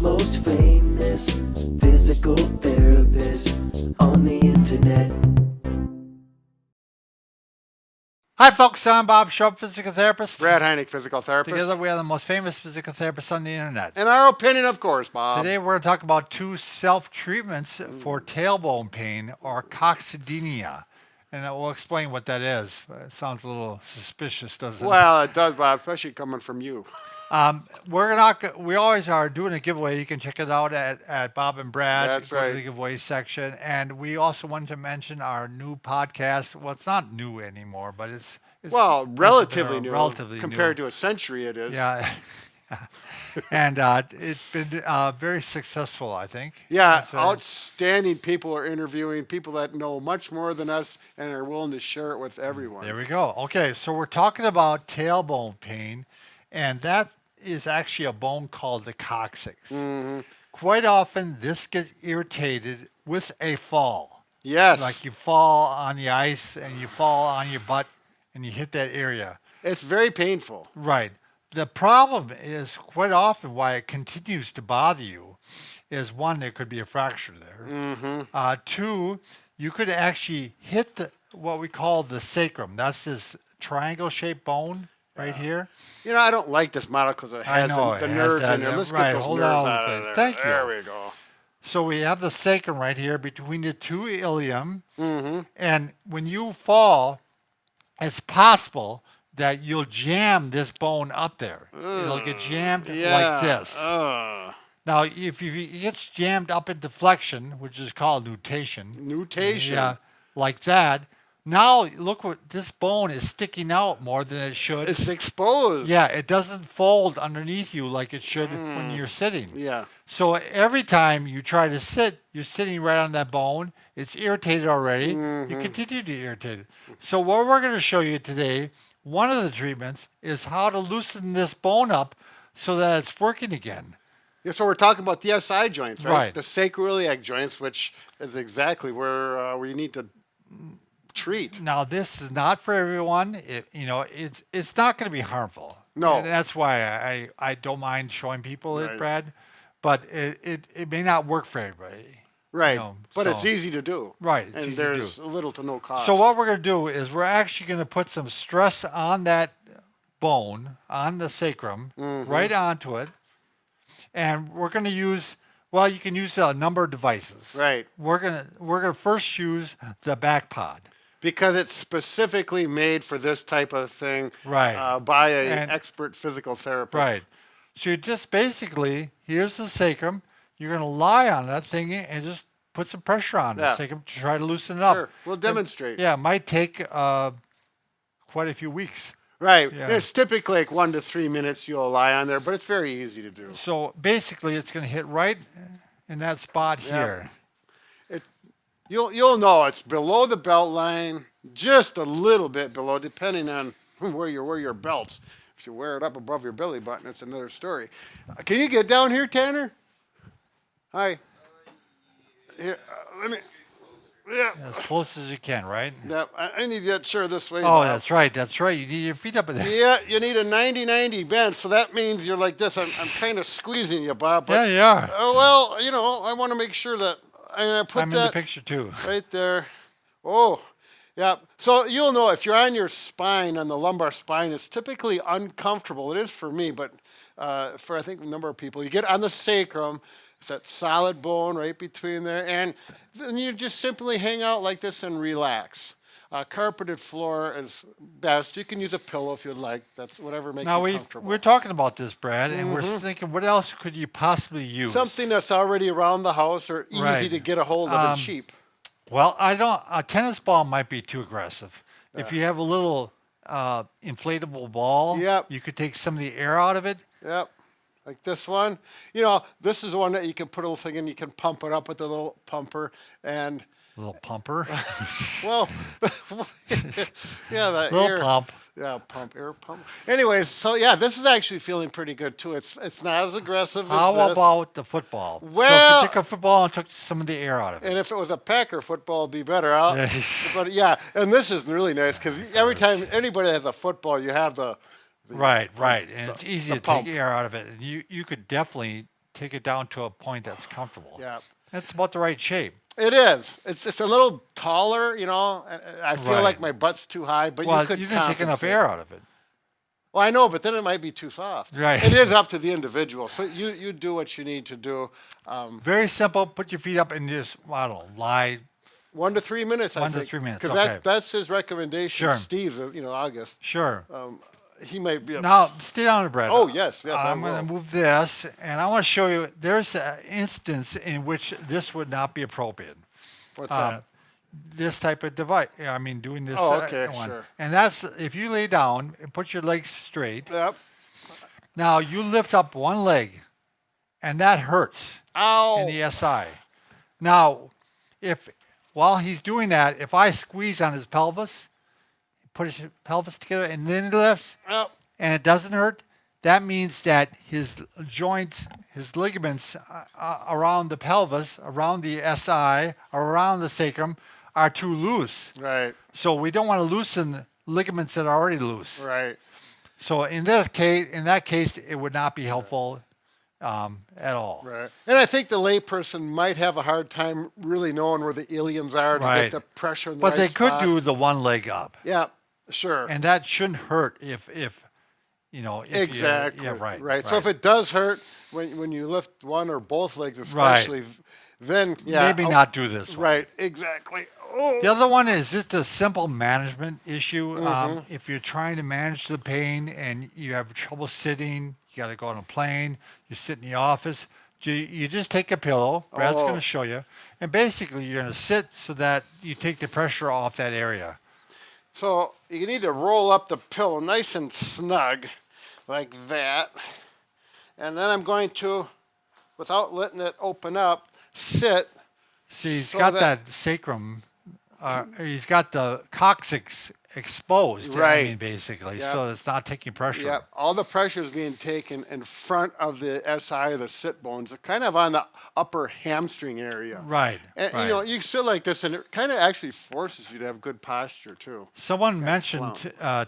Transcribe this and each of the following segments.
most famous physical therapist on the internet. Hi folks, I'm Bob Sharp, physical therapist. Brad Heineck, physical therapist. Together we are the most famous physical therapists on the internet. In our opinion, of course, Bob. Today we're going to talk about two self-treatments for tailbone pain or coccydynia. And we'll explain what that is. It sounds a little suspicious, doesn't it? Well, it does, Bob, especially coming from you. We always are doing a giveaway. You can check it out at Bob and Brad. That's Go right. to the giveaway section. And we also wanted to mention our new podcast. Well, it's not new anymore, but it's relatively new. Relatively compared new. to a century it is. Yeah. And it's been very successful, I think. Yeah, It's, outstanding people are interviewing people that know much more than us and are willing to share it with everyone. There we go. Okay, so we're talking about tailbone pain, and that is actually a bone called the coccyx. Mm-hmm. Quite often, this gets irritated with a fall. Yes. Like you fall on the ice and you fall on your butt and you hit that area. It's very painful. Right. The problem is quite often why it continues to bother you is one, there could be a fracture there. Mm-hmm. Two, you could actually hit what we call the sacrum. That's this triangle-shaped bone right here. You know, I don't like this model because it has the nerves in there. Let's get those Hold nerves on, out of please. there. Thank you. There we go. So we have the sacrum right here between the two ilium. Mm-hmm. And when you fall, it's possible that you'll jam this bone up there. It'll get jammed like this. Now, if it gets jammed up into flexion, which is called nutation. Yeah, like that. Now, look what this bone is sticking out more than it should. It's exposed. Yeah, it doesn't fold underneath you like it should when you're sitting. Yeah. So every time you try to sit, you're sitting right on that bone. It's irritated already. Mm-hmm. You continue to irritate it. So what we're going to show you today, one of the treatments, is how to loosen this bone up so that it's working again. Yeah, so we're talking about the SI joints, right? Right. The sacroiliac joints, which is exactly where you need to treat. Now, this is not for everyone. It's not going to be harmful. No. And that's why I don't mind showing people it, Right. Brad. But it may not work for everybody. Right. But so- it's easy to do. Right, it's And easy to there's do. little to no cost. So what we're going to do is we're actually going to put some stress on that bone, on the sacrum, right onto it. And we're going to use, well, you can use a number of devices. Right. We're gonna first use the back pod. Because it's specifically made for this type of thing Right. by an And- expert physical therapist. Right. So you just basically, here's the sacrum. You're going to lie on that thing and just put some pressure on the Yeah. sacrum to try to loosen it up. Sure. We'll demonstrate. Yeah, it might take quite a few weeks. Right. Yeah. It's typically like 1 to 3 minutes you'll lie on there, but it's very easy to do. So basically, it's going to hit right in that spot here. You'll know it's below the belt line, just a little bit below, depending on where you wear your belts. If you wear it up above your belly button, it's another story. Can you get down here, Tanner? Hi. Here, let me. Yeah. As close as you can, right? Yeah. I need to get sure this way. Oh, Bob. that's right. That's right. You need your feet up in there. Yeah, you need a 90-90 bend, so that means you're like this. I'm kind of squeezing you, Bob. Yeah, But, you are. well, I want to make sure that I put I'm that in the picture too. right there. Oh, yeah. So you'll know if you're on your spine, on the lumbar spine, it's typically uncomfortable. It is for me, but for I think a number of people, you get on the sacrum. It's that solid bone right between there, and then you just simply hang out like this and relax. Carpeted floor is best. You can use a pillow if you'd like. That's whatever makes Now you comfortable. we're talking about this, Brad, and we're thinking, what else could you possibly use? Something that's already around the house or easy Right. to get a hold of and cheap. Well, a tennis ball might be too aggressive. If you have a little inflatable ball, Yep. you could take some of the air out of it. Yep. Like this one. This is one that you can put a little thing in. You can pump it up with a little pumper. And, A little pumper. well, yeah, that Little air. pump. Yeah, air pump. Anyways, so yeah, this is actually feeling pretty good too. It's not as aggressive How as this. about the football? So Well- if you took a football and took some of the air out of it. And if it was a Packer football, it'd be better. But yeah, and this is really nice because every time anybody has a football, you have the Right. And it's easy the to pump. take air out of it. And you could definitely take it down to a point that's comfortable. Yeah. That's about the right shape. It is. It's a little taller, you know. I feel Right. like my butt's too high, but Well, you could didn't take enough compensate. air out of it. Well, I know, but then it might be too soft. Right. It is up to the individual. So you do what you need to do. Very simple. Put your feet up and just, I don't know, lie. 1 to 3 minutes, I 1 to think. 3 minutes, Because okay. that's his recommendation. Sure. Steve's, August. Sure. He might be. Now, stay down, Brad. Oh, yes, I I'm going to will. move this, and I want to show you, there's an instance in which this would not be appropriate. What's that? This type of device. I mean, doing this Oh, okay, one. sure. And that's, if you lay down and put your legs straight, Yep. now you lift up one leg, and that hurts Ow. in the SI. Now, while he's doing that, if I squeeze on his pelvis, put his pelvis together, and then he lifts, Yep. and it doesn't hurt, that means that his joints, his ligaments around the pelvis, around the SI, around the sacrum are too loose. Right. So we don't want to loosen ligaments that are already loose. Right. So in that case, it would not be helpful at all. Right. And I think the layperson might have a hard time really knowing where the iliums are to Right. get the pressure in the But right they could spot. do the one leg up, Yeah. Sure. and that shouldn't hurt if Exactly. yeah, right. Right. So if it does hurt when you lift one or both legs, Right. especially, then yeah. maybe not do this one. Right. Exactly. Oh. The other one is just a simple management issue. Mm-hmm. If you're trying to manage the pain and you have trouble sitting, you got to go on a plane, you sit in the office, you just take a pillow. Brad's going Oh. to show you. And basically, you're going to sit so that you take the pressure off that area. So you need to roll up the pillow nice and snug, like that. And then I'm going to, without letting it open up, sit. See, he's So got that- that sacrum, he's got the coccyx exposed, I Right. mean, basically, Yep. so it's not taking pressure. Yeah, all the pressure is being taken in front of the SI, the sit bones, kind of on the upper hamstring area. Right, And right. you sit like this, and it kind of actually forces you to have good posture too. Someone mentioned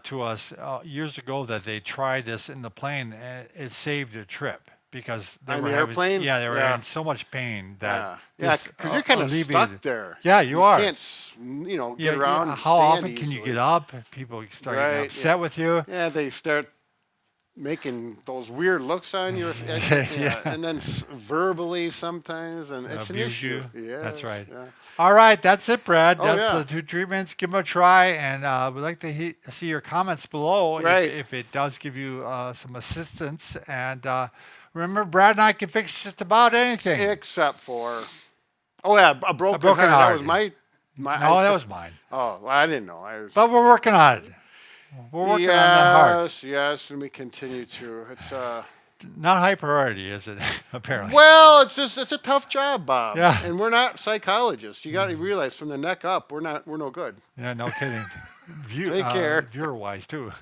to us years ago that they tried this in the plane, and it saved their trip because they On were the airplane? Yeah, they were Yeah. in so much pain that Yeah, this because you're kind of alleviated- stuck there. Yeah, you are. Can't, get around. And How stand often can you easily. get up? People start getting Right, upset with you. Yeah, they start making those weird looks on you, yeah. And then verbally sometimes, and it's an Abuse issue. you. Yeah, That's right. Yeah. All right, that's it, Brad. Oh, That's yeah. the 2 treatments. Give them a try, and we'd like to see your comments below Right. if it does give you some assistance. And remember, Brad and I can fix just about anything. Except for, a broken broken heart. heart. That was my. No, that was mine. Oh, well, I didn't know. I was. But we're working on it. We're working on that hard. Yes, and we continue to. It's Not high priority, is it? Apparently. well, it's a tough job, Bob. Yeah. And we're not psychologists. You got to realize from the neck up, we're no good. Yeah, no kidding. Take care. Viewer-wise, too.